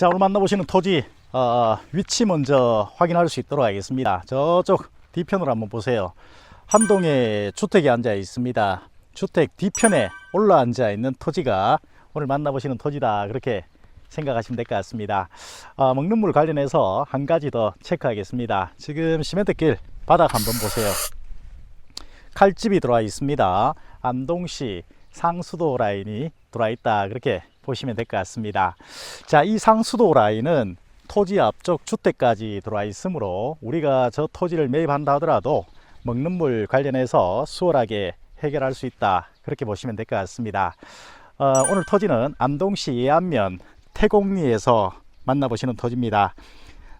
자, 오늘 만나보시는 토지 위치 먼저 확인할 수 있도록 하겠습니다. 저쪽 뒤편으로 한번 보세요. 한 동에 주택이 앉아 있습니다. 주택 뒤편에 올라앉아 있는 토지가 오늘 만나보시는 토지다, 그렇게 생각하시면 될 것 같습니다. 먹는 물 관련해서 한 가지 더 체크하겠습니다. 지금 시멘트길 바닥 한번 보세요. 칼집이 들어와 있습니다. 안동시 상수도 라인이 들어와 있다, 그렇게 보시면 될 것 같습니다. 자, 이 상수도 라인은 토지 앞쪽 주택까지 들어와 있으므로 우리가 저 토지를 매입한다 하더라도 먹는 물 관련해서 수월하게 해결할 수 있다, 그렇게 보시면 될 것 같습니다. 오늘 토지는 안동시 예안면 태곡리에서 만나보시는 토지입니다.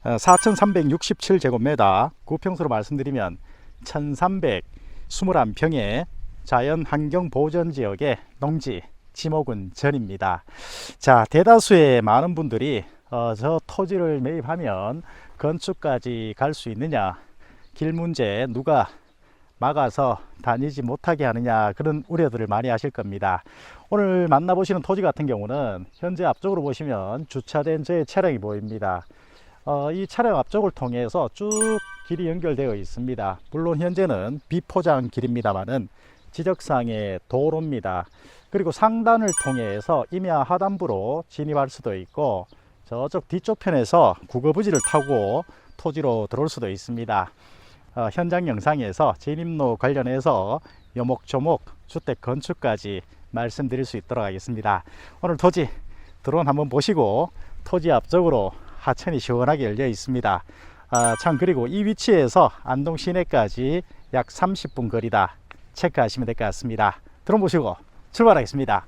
4,367제곱미터, 구평수로 말씀드리면 1,321평의 자연환경보전지역의 농지 지목은 전입니다. 자, 대다수의 많은 분들이 저 토지를 매입하면 건축까지 갈 수 있느냐, 길 문제 누가 막아서 다니지 못하게 하느냐, 그런 우려들을 많이 하실 겁니다. 오늘 만나보시는 토지 같은 경우는 현재 앞쪽으로 보시면 주차된 저의 차량이 보입니다. 이 차량 앞쪽을 통해서 쭉 길이 연결되어 있습니다. 물론 현재는 비포장 길입니다만은 지적상의 도로입니다. 그리고 상단을 통해서 임야 하단부로 진입할 수도 있고, 저쪽 뒤쪽 편에서 국어부지를 타고 토지로 들어올 수도 있습니다. 현장 영상에서 진입로 관련해서 요목조목 주택 건축까지 말씀드릴 수 있도록 하겠습니다. 오늘 토지 드론 한번 보시고, 토지 앞쪽으로 하천이 시원하게 열려 있습니다. 참, 그리고 이 위치에서 안동 시내까지 약 30분 거리다, 체크하시면 될 것 같습니다. 드론 보시고 출발하겠습니다.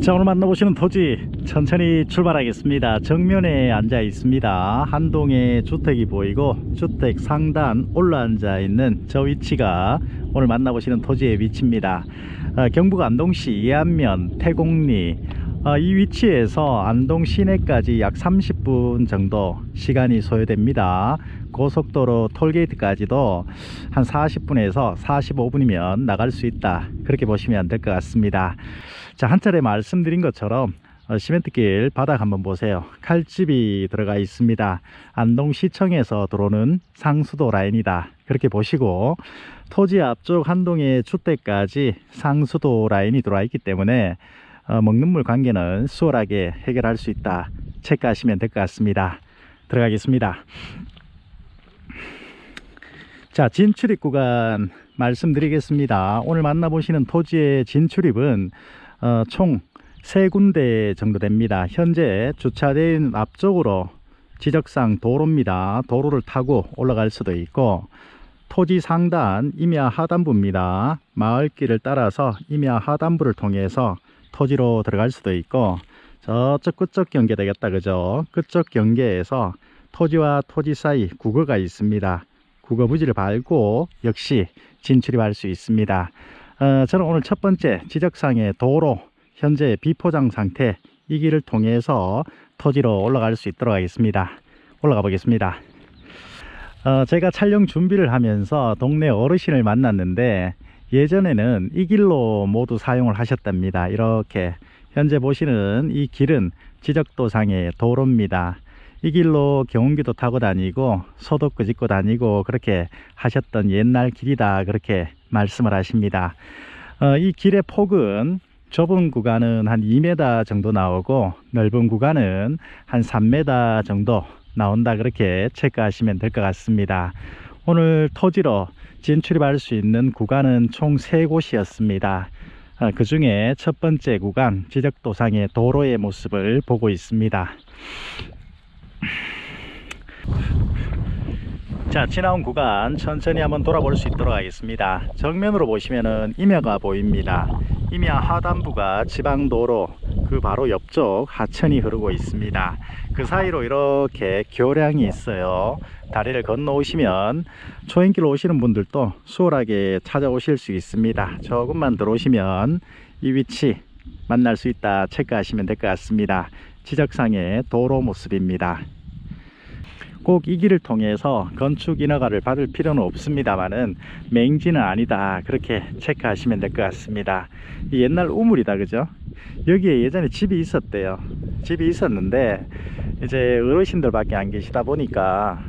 자, 오늘 만나보시는 토지 천천히 출발하겠습니다. 정면에 앉아 있습니다. 한 동의 주택이 보이고, 주택 상단 올라앉아 있는 저 위치가 오늘 만나보시는 토지의 위치입니다. 경북 안동시 예안면 태곡리, 이 위치에서 안동 시내까지 약 30분 정도 시간이 소요됩니다. 고속도로 톨게이트까지도 한 40분에서 45분이면 나갈 수 있다, 그렇게 보시면 될 것 같습니다. 자, 한 차례 말씀드린 것처럼 시멘트길 바닥 한번 보세요. 칼집이 들어가 있습니다. 안동시청에서 들어오는 상수도 라인이다, 그렇게 보시고, 토지 앞쪽 한동의 주택까지 상수도 라인이 들어와 있기 때문에 먹는 물 관계는 수월하게 해결할 수 있다, 체크하시면 될 것 같습니다. 들어가겠습니다. 자, 진출입 구간 말씀드리겠습니다. 오늘 만나보시는 토지의 진출입은 총 3군데 정도 됩니다. 현재 주차되어 있는 앞쪽으로 지적상 도로입니다. 도로를 타고 올라갈 수도 있고, 토지 상단 임야 하단부입니다. 마을길을 따라서 임야 하단부를 통해서 토지로 들어갈 수도 있고, 저쪽 끝쪽 경계 되겠다, 그죠? 끝쪽 경계에서 토지와 토지 사이 국어가 있습니다. 국어 부지를 밟고 역시 진출입할 수 있습니다. 저는 오늘 첫 번째 지적상의 도로, 현재 비포장 상태, 이 길을 통해서 토지로 올라갈 수 있도록 하겠습니다. 올라가 보겠습니다. 제가 촬영 준비를 하면서 동네 어르신을 만났는데, 예전에는 이 길로 모두 사용을 하셨답니다. 이렇게 현재 보시는 이 길은 지적도상의 도로입니다. 이 길로 경운기도 타고 다니고 소독도 짓고 다니고 그렇게 하셨던 옛날 길이다, 그렇게 말씀을 하십니다. 이 길의 폭은 좁은 구간은 한 2m 정도 나오고 넓은 구간은 한 3m 정도 나온다, 그렇게 체크하시면 될 것 같습니다. 오늘 토지로 진출입할 수 있는 구간은 총 3곳이었습니다. 그 중에 첫 번째 구간 지적도상의 도로의 모습을 보고 있습니다. 자, 지나온 구간 천천히 한번 돌아볼 수 있도록 하겠습니다. 정면으로 보시면은 임야가 보입니다. 임야 하단부가 지방도로, 그 바로 옆쪽 하천이 흐르고 있습니다. 그 사이로 이렇게 교량이 있어요. 다리를 건너오시면 초행길로 오시는 분들도 수월하게 찾아오실 수 있습니다. 조금만 들어오시면 이 위치 만날 수 있다, 체크하시면 될 것 같습니다. 지적상의 도로 모습입니다. 꼭 이 길을 통해서 건축 인허가를 받을 필요는 없습니다만은 맹지는 아니다, 그렇게 체크하시면 될 것 같습니다. 이 옛날 우물이다, 그죠? 여기에 예전에 집이 있었대요. 집이 있었는데 이제 어르신들밖에 안 계시다 보니까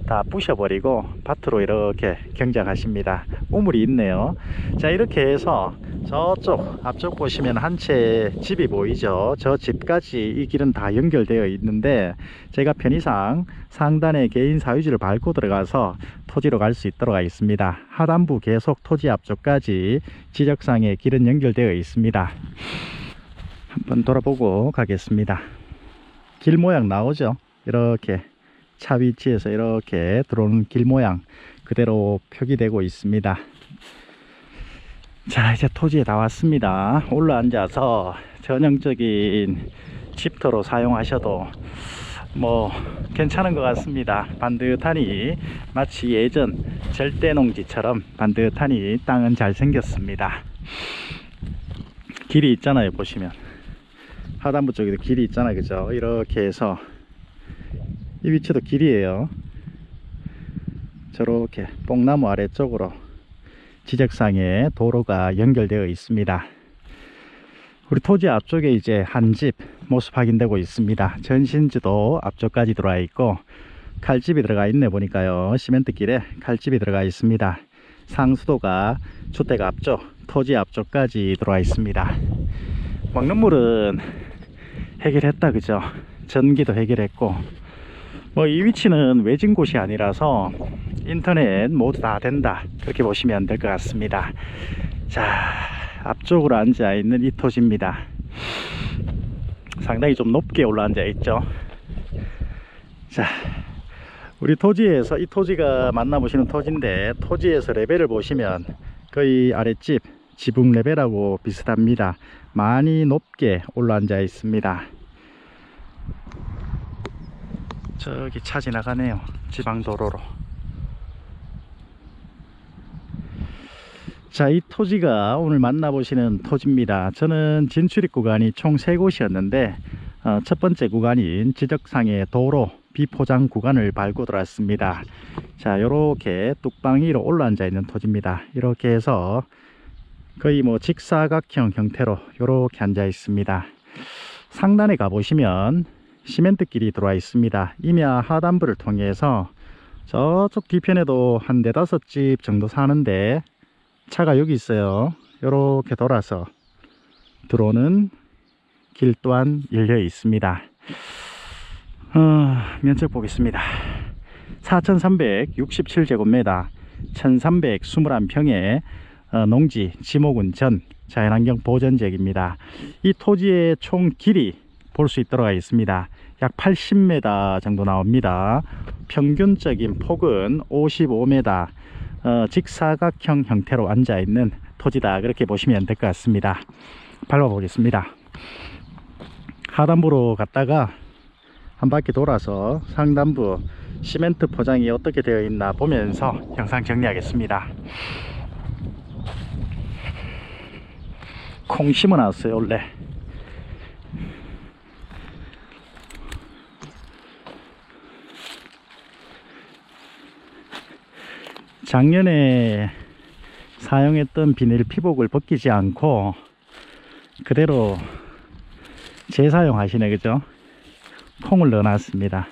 다 부셔버리고 밭으로 이렇게 경작하십니다. 우물이 있네요. 자, 이렇게 해서 저쪽 앞쪽 보시면 한 채 집이 보이죠? 저 집까지 이 길은 다 연결되어 있는데, 제가 편의상 상단에 개인 사유지를 밟고 들어가서 토지로 갈 수 있도록 하겠습니다. 하단부 계속 토지 앞쪽까지 지적상의 길은 연결되어 있습니다. 한번 돌아보고 가겠습니다. 길 모양 나오죠? 이렇게 차 위치에서 이렇게 들어오는 길 모양 그대로 표기되고 있습니다. 자, 이제 토지에 다 왔습니다. 올라앉아서 전형적인 집터로 사용하셔도 뭐 괜찮은 것 같습니다. 반듯하니 마치 예전 절대농지처럼 반듯하니 땅은 잘 생겼습니다. 길이 있잖아요. 보시면 하단부 쪽에도 길이 있잖아요, 그죠? 이렇게 해서 이 위치도 길이에요. 저렇게 뽕나무 아래쪽으로 지적상에 도로가 연결되어 있습니다. 우리 토지 앞쪽에 이제 한 집 모습 확인되고 있습니다. 전신지도 앞쪽까지 들어와 있고 칼집이 들어가 있네 보니까요. 시멘트길에 칼집이 들어가 있습니다. 상수도가 주택 앞쪽, 토지 앞쪽까지 들어와 있습니다. 먹는 물은 해결했다, 그죠? 전기도 해결했고, 뭐 이 위치는 외진 곳이 아니라서 인터넷 모두 다 된다, 그렇게 보시면 될 것 같습니다. 자, 앞쪽으로 앉아 있는 이 토지입니다. 상당히 좀 높게 올라앉아 있죠. 자, 우리 토지에서, 이 토지가 만나보시는 토지인데, 토지에서 레벨을 보시면 거의 아랫집 지붕 레벨하고 비슷합니다. 많이 높게 올라앉아 있습니다. 저기 차 지나가네요. 지방도로로. 자, 이 토지가 오늘 만나보시는 토지입니다. 저는 진출입 구간이 총 3곳이었는데 첫 번째 구간인 지적상의 도로 비포장 구간을 밟고 들어왔습니다. 자, 요렇게 뚝방 위로 올라앉아 있는 토지입니다. 이렇게 해서 거의 뭐 직사각형 형태로 요렇게 앉아 있습니다. 상단에 가보시면 시멘트길이 들어와 있습니다. 임야 하단부를 통해서 저쪽 뒤편에도 한 4~5집 정도 사는데 차가 여기 있어요. 이렇게 돌아서 들어오는 길 또한 열려 있습니다. 면적 보겠습니다. 4,367제곱미터 1,321평의 농지 지목은 전 자연환경 보전지역입니다. 이 토지의 총 길이 볼 수 있도록 있습니다. 약 80m 정도 나옵니다. 평균적인 폭은 55m, 직사각형 형태로 앉아 있는 토지다, 그렇게 보시면 될 것 같습니다. 밟아 보겠습니다. 하단부로 갔다가 한 바퀴 돌아서 상단부 시멘트 포장이 어떻게 되어 있나 보면서 영상 정리하겠습니다. 콩 심어 놨어요. 원래 작년에 사용했던 비닐 피복을 벗기지 않고 그대로 재사용하시네, 그죠? 콩을 넣어놨습니다.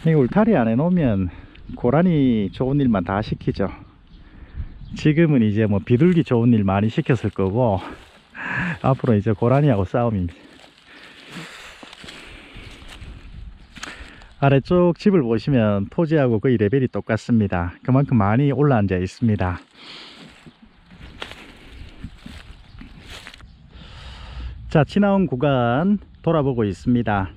이 울타리 안에 놓으면 고라니 좋은 일만 다 시키죠. 지금은 이제 뭐 비둘기 좋은 일 많이 시켰을 거고 앞으로 이제 고라니하고 싸움입니다. 아래쪽 집을 보시면 토지하고 거의 레벨이 똑같습니다. 그만큼 많이 올라앉아 있습니다. 자, 지나온 구간 돌아보고 있습니다.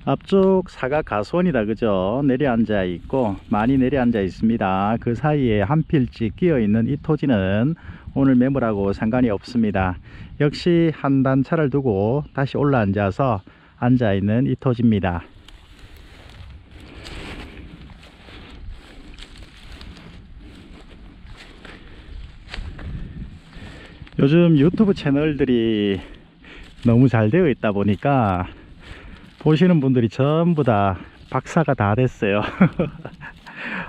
앞쪽 사각 가수원이다, 그죠? 내려앉아 있고 많이 내려앉아 있습니다. 그 사이에 한 필지 끼어 있는 이 토지는 오늘 매물하고 상관이 없습니다. 역시 한 단차를 두고 다시 올라앉아서 앉아 있는 이 토지입니다. 요즘 유튜브 채널들이 너무 잘 되어 있다 보니까 보시는 분들이 전부 다 박사가 다 됐어요.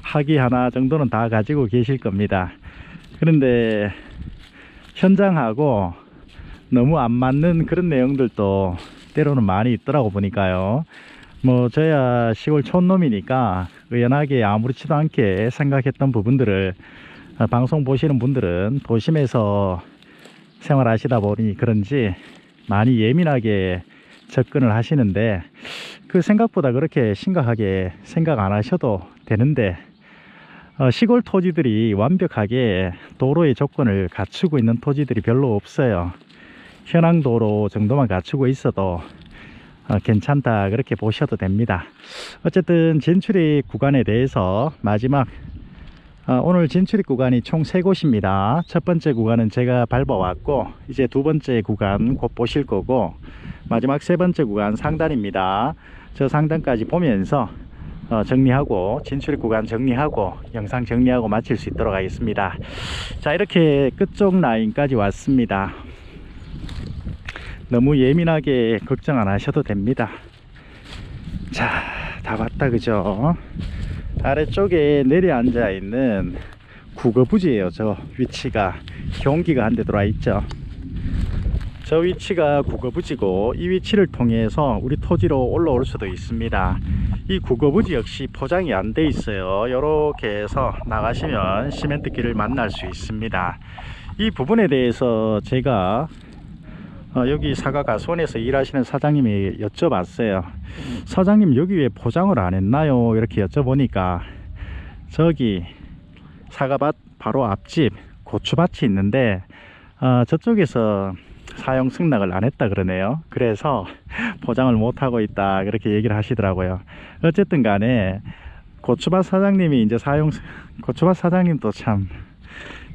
학위 하나 정도는 다 가지고 계실 겁니다. 그런데 현장하고 너무 안 맞는 그런 내용들도 때로는 많이 있더라고 보니까요. 뭐 저야 시골 촌놈이니까 의연하게 아무렇지도 않게 생각했던 부분들을 방송 보시는 분들은 도심에서 생활하시다 보니 그런지 많이 예민하게 접근을 하시는데, 그 생각보다 그렇게 심각하게 생각 안 하셔도 되는데, 시골 토지들이 완벽하게 도로의 조건을 갖추고 있는 토지들이 별로 없어요. 현황도로 정도만 갖추고 있어도 괜찮다, 그렇게 보셔도 됩니다. 어쨌든 진출입 구간에 대해서 마지막 오늘 진출입 구간이 총 3곳입니다. 첫 번째 구간은 제가 밟아왔고 이제 두 번째 구간 곧 보실 거고, 마지막 세 번째 구간 상단입니다. 저 상단까지 보면서 정리하고 진출입 구간 정리하고 영상 정리하고 마칠 수 있도록 하겠습니다. 자, 이렇게 끝쪽 라인까지 왔습니다. 너무 예민하게 걱정 안 하셔도 됩니다. 자, 다 봤다, 그죠? 아래쪽에 내려앉아 있는 국어부지예요. 저 위치가 경기가 한 대 들어와 있죠. 저 위치가 국어부지고 이 위치를 통해서 우리 토지로 올라올 수도 있습니다. 이 국어부지 역시 포장이 안 돼 있어요. 이렇게 해서 나가시면 시멘트 길을 만날 수 있습니다. 이 부분에 대해서 제가 여기 사과가수원에서 일하시는 사장님이 여쭤봤어요. 사장님, 여기 왜 포장을 안 했나요? 이렇게 여쭤보니까 저기 사과밭 바로 앞집 고추밭이 있는데 저쪽에서 사용 승낙을 안 했다 그러네요. 그래서 포장을 못 하고 있다, 그렇게 얘기를 하시더라고요. 어쨌든 간에 고추밭 사장님이 이제 고추밭 사장님도 참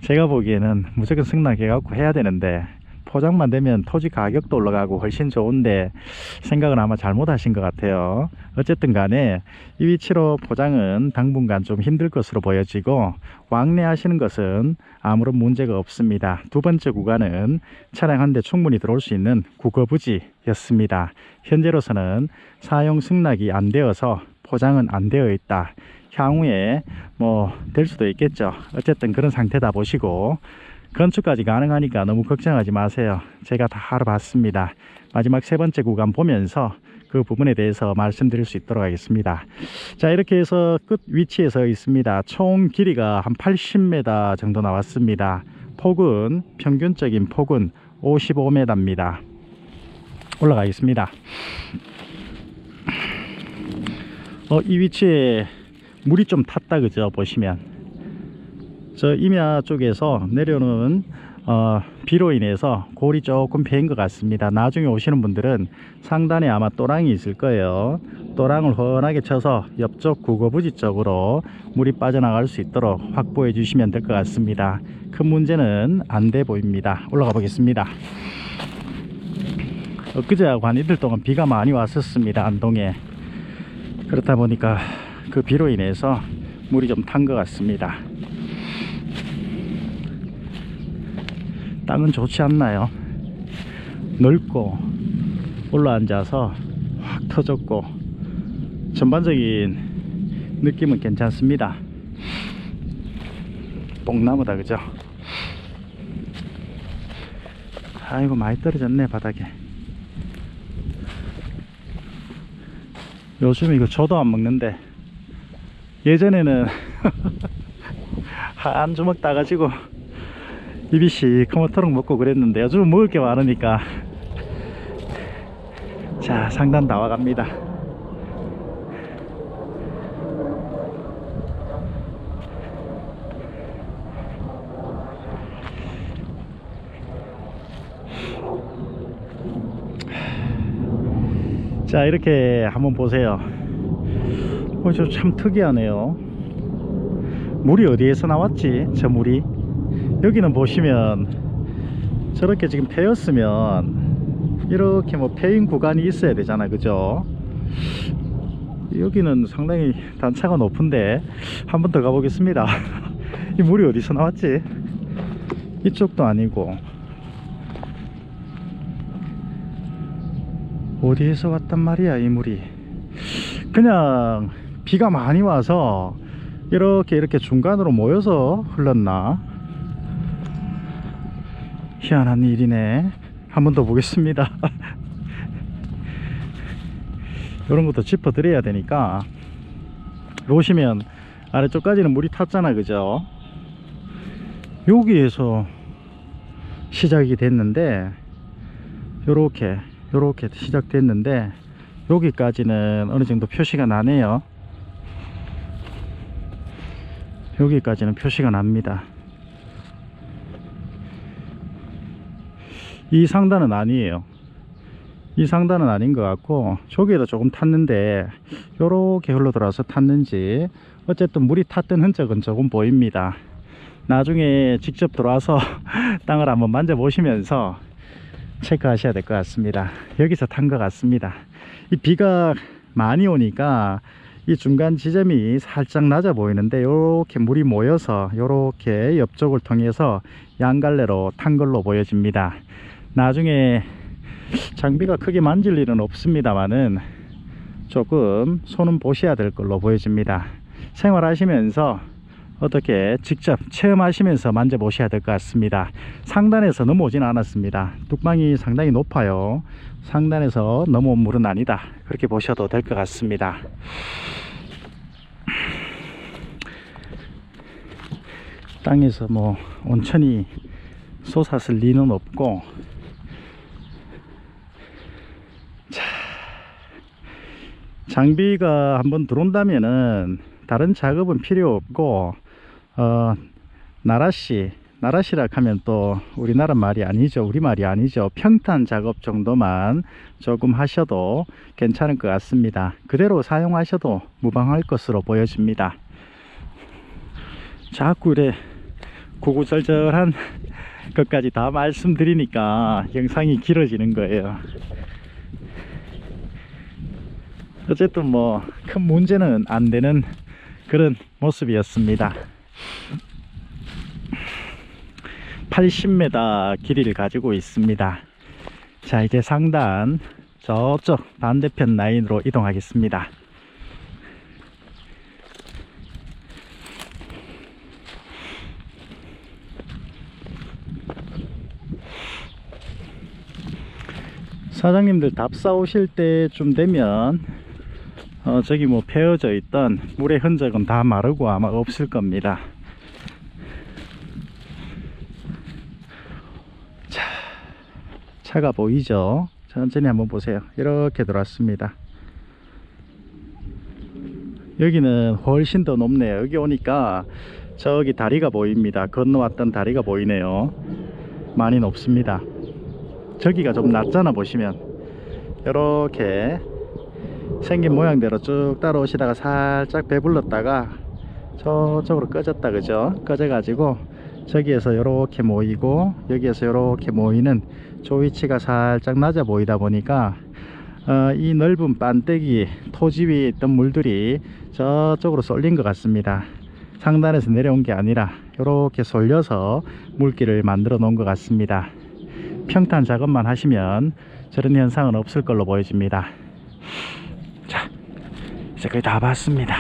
제가 보기에는 무조건 승낙해 갖고 해야 되는데, 포장만 되면 토지 가격도 올라가고 훨씬 좋은데 생각은 아마 잘못하신 것 같아요. 어쨌든 간에 이 위치로 포장은 당분간 좀 힘들 것으로 보여지고, 왕래하시는 것은 아무런 문제가 없습니다. 두 번째 구간은 차량 한 대 충분히 들어올 수 있는 국어부지였습니다. 현재로서는 사용 승낙이 안 되어서 포장은 안 되어 있다. 향후에 뭐 될 수도 있겠죠. 어쨌든 그런 상태다 보시고 건축까지 가능하니까 너무 걱정하지 마세요. 제가 다 알아봤습니다. 마지막 세 번째 구간 보면서 그 부분에 대해서 말씀드릴 수 있도록 하겠습니다. 자, 이렇게 해서 끝 위치에 서 있습니다. 총 길이가 한 80m 정도 나왔습니다. 폭은, 평균적인 폭은 55m입니다. 올라가겠습니다. 이 위치에 물이 좀 탔다, 그죠? 보시면 저 임야 쪽에서 내려오는 비로 인해서 골이 조금 패인 것 같습니다. 나중에 오시는 분들은 상단에 아마 또랑이 있을 거예요. 또랑을 훤하게 쳐서 옆쪽 구거부지 쪽으로 물이 빠져나갈 수 있도록 확보해 주시면 될 것 같습니다. 큰 문제는 안 돼 보입니다. 올라가 보겠습니다. 엊그제하고 한 이틀 동안 비가 많이 왔었습니다. 안동에. 그렇다 보니까 그 비로 인해서 물이 좀 탄 것 같습니다. 땅은 좋지 않나요? 넓고 올라앉아서 확 터졌고 전반적인 느낌은 괜찮습니다. 뽕나무다, 그죠? 아이고, 많이 떨어졌네, 바닥에. 요즘에 이거 저도 안 먹는데 예전에는 한 주먹 따가지고 입이 시커멓도록 먹고 그랬는데 요즘은 먹을 게 많으니까. 자, 상단 다 와갑니다. 자, 이렇게 한번 보세요. 저 참 특이하네요. 물이 어디에서 나왔지? 저 물이 여기는 보시면 저렇게 지금 패였으면 이렇게 뭐 패인 구간이 있어야 되잖아, 그죠? 여기는 상당히 단차가 높은데 한 번 더 가보겠습니다. 이 물이 어디서 나왔지? 이쪽도 아니고 어디에서 왔단 말이야, 이 물이. 그냥 비가 많이 와서 이렇게 중간으로 모여서 흘렀나? 희한한 일이네. 한 번 더 보겠습니다. 이런 것도 짚어 드려야 되니까. 보시면 아래쪽까지는 물이 탔잖아, 그죠? 여기에서 시작이 됐는데 요렇게 시작됐는데 여기까지는 어느 정도 표시가 나네요. 여기까지는 표시가 납니다. 이 상단은 아니에요. 이 상단은 아닌 것 같고 저기에도 조금 탔는데 요렇게 흘러들어서 탔는지 어쨌든 물이 탔던 흔적은 조금 보입니다. 나중에 직접 들어와서 땅을 한번 만져보시면서 체크하셔야 될 것 같습니다. 여기서 탄 것 같습니다. 이 비가 많이 오니까 이 중간 지점이 살짝 낮아 보이는데 이렇게 물이 모여서 이렇게 옆쪽을 통해서 양갈래로 탄 걸로 보여집니다. 나중에 장비가 크게 만질 일은 없습니다만은 조금 손은 보셔야 될 걸로 보여집니다. 생활하시면서 어떻게 직접 체험하시면서 만져보셔야 될 것 같습니다. 상단에서 넘어오진 않았습니다. 뚝방이 상당히 높아요. 상단에서 넘어온 물은 아니다, 그렇게 보셔도 될 것 같습니다. 땅에서 뭐 온천이 솟았을 리는 없고, 자, 장비가 한번 들어온다면은 다른 작업은 필요 없고, 나라시라 하면 또 우리나라 말이 아니죠. 우리 말이 아니죠. 평탄 작업 정도만 조금 하셔도 괜찮을 것 같습니다. 그대로 사용하셔도 무방할 것으로 보여집니다. 자꾸 이래 구구절절한 것까지 다 말씀드리니까 영상이 길어지는 거예요. 어쨌든 뭐 큰 문제는 안 되는 그런 모습이었습니다. 80m 길이를 가지고 있습니다. 자, 이제 상단 저쪽 반대편 라인으로 이동하겠습니다. 사장님들 답사 오실 때쯤 되면 저기 뭐 패어져 있던 물의 흔적은 다 마르고 아마 없을 겁니다. 자, 차가 보이죠? 천천히 한번 보세요. 이렇게 들어왔습니다. 여기는 훨씬 더 높네요. 여기 오니까 저기 다리가 보입니다. 건너왔던 다리가 보이네요. 많이 높습니다. 저기가 좀 낮잖아. 보시면 이렇게 생긴 모양대로 쭉 따라오시다가 살짝 배불렀다가 저쪽으로 꺼졌다, 그죠? 꺼져 가지고 저기에서 이렇게 모이고 여기에서 이렇게 모이는 저 위치가 살짝 낮아 보이다 보니까 이 넓은 반대기 토지 위에 있던 물들이 저쪽으로 쏠린 것 같습니다. 상단에서 내려온 게 아니라 이렇게 쏠려서 물길을 만들어 놓은 것 같습니다. 평탄 작업만 하시면 저런 현상은 없을 걸로 보여집니다. 자, 이제 거의 다 봤습니다.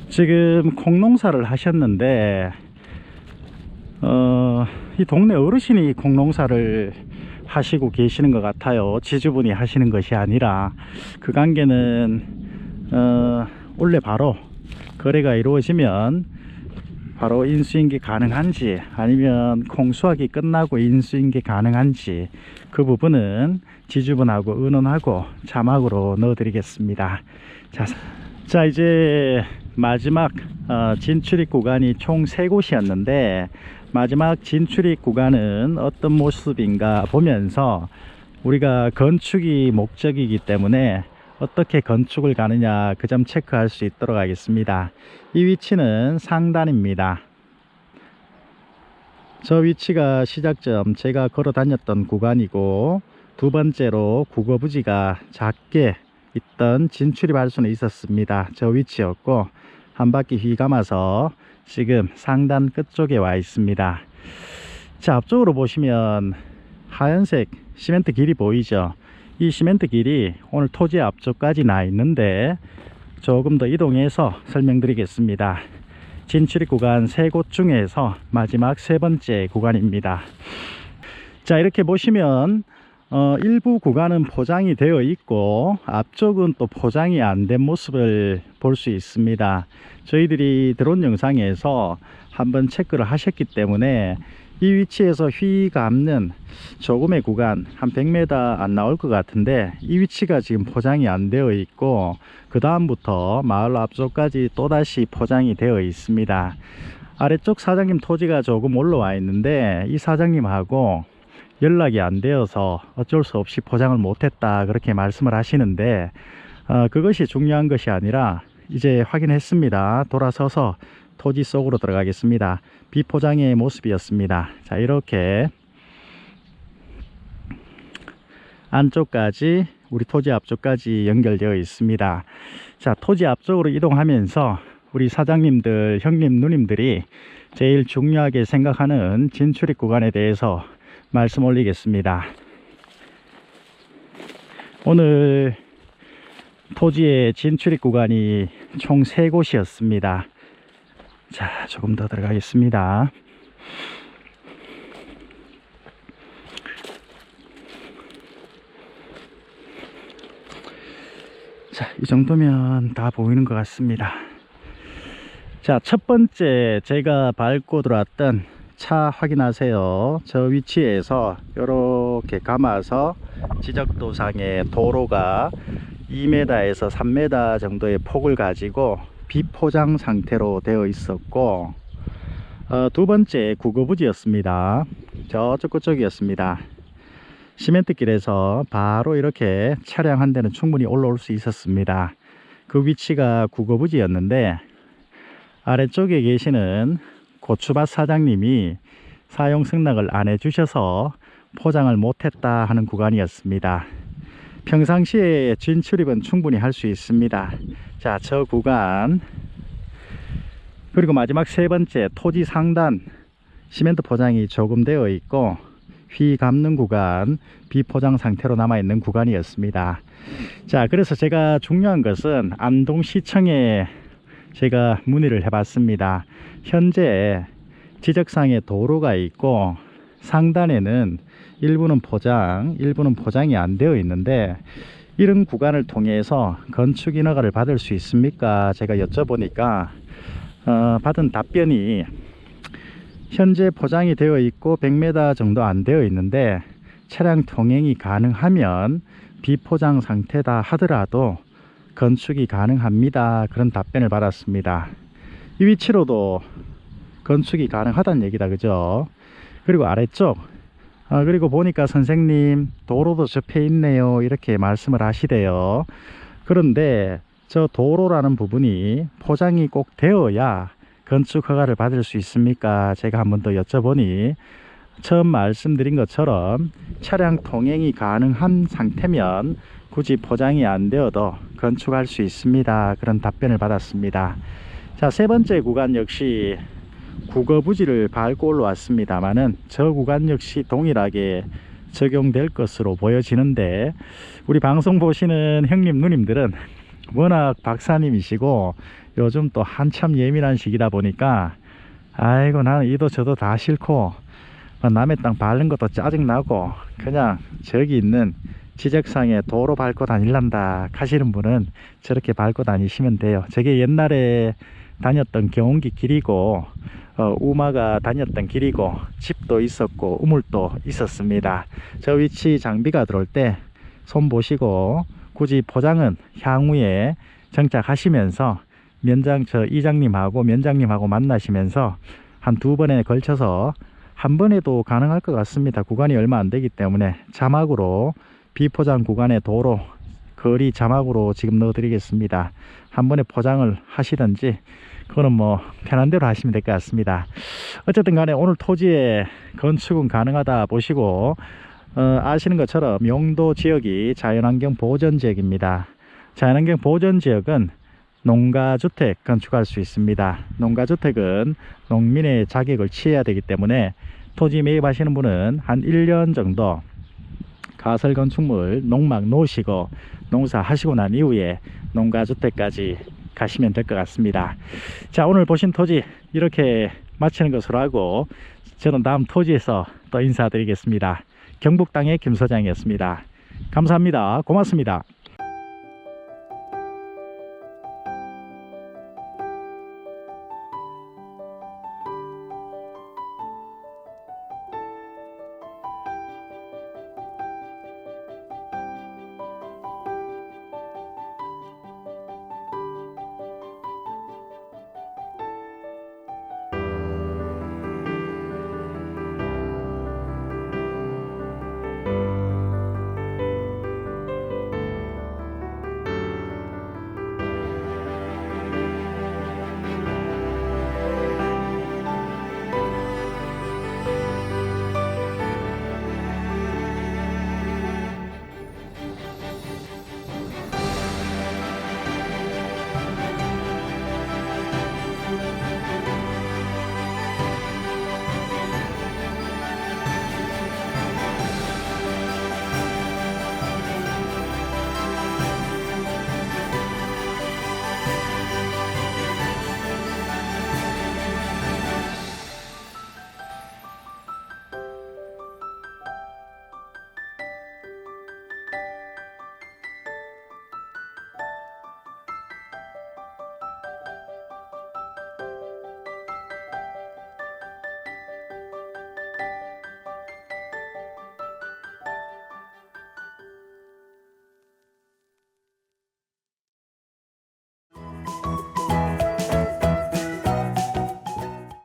지금 콩농사를 하셨는데 이 동네 어르신이 콩농사를 하시고 계시는 것 같아요. 지주분이 하시는 것이 아니라. 그 관계는 원래 바로 거래가 이루어지면 바로 인수인계 가능한지, 아니면 콩수확이 끝나고 인수인계 가능한지, 그 부분은 지주분하고 의논하고 자막으로 넣어 드리겠습니다. 자 이제 마지막 진출입 구간이 총 3곳이었는데 마지막 진출입 구간은 어떤 모습인가 보면서, 우리가 건축이 목적이기 때문에 어떻게 건축을 가느냐 그 점 체크할 수 있도록 하겠습니다. 이 위치는 상단입니다. 저 위치가 시작점, 제가 걸어 다녔던 구간이고, 두 번째로 국어부지가 작게 있던 진출입할 수는 있었습니다. 저 위치였고, 한 바퀴 휘감아서 지금 상단 끝쪽에 와 있습니다. 자, 앞쪽으로 보시면 하얀색 시멘트 길이 보이죠? 이 시멘트 길이 오늘 토지 앞쪽까지 나 있는데 조금 더 이동해서 설명드리겠습니다. 진출입 구간 3곳 중에서 마지막 3번째 구간입니다. 자, 이렇게 보시면 일부 구간은 포장이 되어 있고 앞쪽은 또 포장이 안 된 모습을 볼 수 있습니다. 저희들이 드론 영상에서 한번 체크를 하셨기 때문에 이 위치에서 휘감는 조금의 구간 한 100m 안 나올 것 같은데, 이 위치가 지금 포장이 안 되어 있고 그 다음부터 마을 앞쪽까지 또다시 포장이 되어 있습니다. 아래쪽 사장님 토지가 조금 올라와 있는데 이 사장님하고 연락이 안 되어서 어쩔 수 없이 포장을 못했다 그렇게 말씀을 하시는데, 그것이 중요한 것이 아니라 이제 확인했습니다. 돌아서서 토지 속으로 들어가겠습니다. 비포장의 모습이었습니다. 자, 이렇게 안쪽까지, 우리 토지 앞쪽까지 연결되어 있습니다. 자, 토지 앞쪽으로 이동하면서 우리 사장님들, 형님, 누님들이 제일 중요하게 생각하는 진출입 구간에 대해서 말씀 올리겠습니다. 오늘 토지의 진출입 구간이 총 3곳이었습니다. 자, 조금 더 들어가겠습니다. 자, 이 정도면 다 보이는 것 같습니다. 자, 첫 번째 제가 밟고 들어왔던 차 확인하세요. 저 위치에서 이렇게 감아서 지적도상의 도로가 2m에서 3m 정도의 폭을 가지고 비포장 상태로 되어 있었고, 두 번째 국어부지였습니다. 저쪽 끝쪽이었습니다. 시멘트 길에서 바로 이렇게 차량 한 대는 충분히 올라올 수 있었습니다. 그 위치가 국어부지였는데 아래쪽에 계시는 고추밭 사장님이 사용 승낙을 안 해주셔서 포장을 못했다 하는 구간이었습니다. 평상시에 진출입은 충분히 할 수 있습니다. 자, 저 구간, 그리고 마지막 3번째 토지 상단 시멘트 포장이 조금 되어 있고 휘 감는 구간, 비포장 상태로 남아 있는 구간이었습니다. 자, 그래서 제가 중요한 것은 안동시청에 제가 문의를 해봤습니다. 현재 지적상에 도로가 있고 상단에는 일부는 포장, 일부는 포장이 안 되어 있는데 이런 구간을 통해서 건축 인허가를 받을 수 있습니까? 제가 여쭤보니까 받은 답변이 현재 포장이 되어 있고 100m 정도 안 되어 있는데 차량 통행이 가능하면 비포장 상태다 하더라도 건축이 가능합니다. 그런 답변을 받았습니다. 이 위치로도 건축이 가능하다는 얘기다, 그죠? 그리고 아래쪽 그리고 보니까 선생님 도로도 접해 있네요, 이렇게 말씀을 하시대요. 그런데 저 도로라는 부분이 포장이 꼭 되어야 건축 허가를 받을 수 있습니까? 제가 한 번 더 여쭤보니 처음 말씀드린 것처럼 차량 통행이 가능한 상태면 굳이 포장이 안 되어도 건축할 수 있습니다. 그런 답변을 받았습니다. 자, 세 번째 구간 역시 국어부지를 밟고 올라왔습니다만은 저 구간 역시 동일하게 적용될 것으로 보여지는데 우리 방송 보시는 형님 누님들은 워낙 박사님이시고 요즘 또 한참 예민한 시기다 보니까 아이고 나는 이도 저도 다 싫고 남의 땅 밟는 것도 짜증나고 그냥 저기 있는 지적상에 도로 밟고 다닐란다 하시는 분은 저렇게 밟고 다니시면 돼요. 저게 옛날에 다녔던 경운기 길이고 우마가 다녔던 길이고 집도 있었고 우물도 있었습니다. 저 위치 장비가 들어올 때 손 보시고 굳이 포장은 향후에 정착하시면서 저 이장님하고 면장님하고 만나시면서 한 2번에 걸쳐서 한 번에도 가능할 것 같습니다. 구간이 얼마 안 되기 때문에 자막으로 비포장 구간의 도로 거리 자막으로 지금 넣어 드리겠습니다. 한 번에 포장을 하시든지 그거는 뭐 편한 대로 하시면 될 것 같습니다. 어쨌든 간에 오늘 토지에 건축은 가능하다 보시고 아시는 것처럼 용도 지역이 자연환경 보전지역입니다. 자연환경 보전지역은 농가주택 건축할 수 있습니다. 농가주택은 농민의 자격을 취해야 되기 때문에 토지 매입하시는 분은 한 1년 정도 가설 건축물 농막 놓으시고 농사하시고 난 이후에 농가주택까지 가시면 될 것 같습니다. 자, 오늘 보신 토지 이렇게 마치는 것으로 하고 저는 다음 토지에서 또 인사드리겠습니다. 경북 땅의 김 소장이었습니다. 감사합니다. 고맙습니다.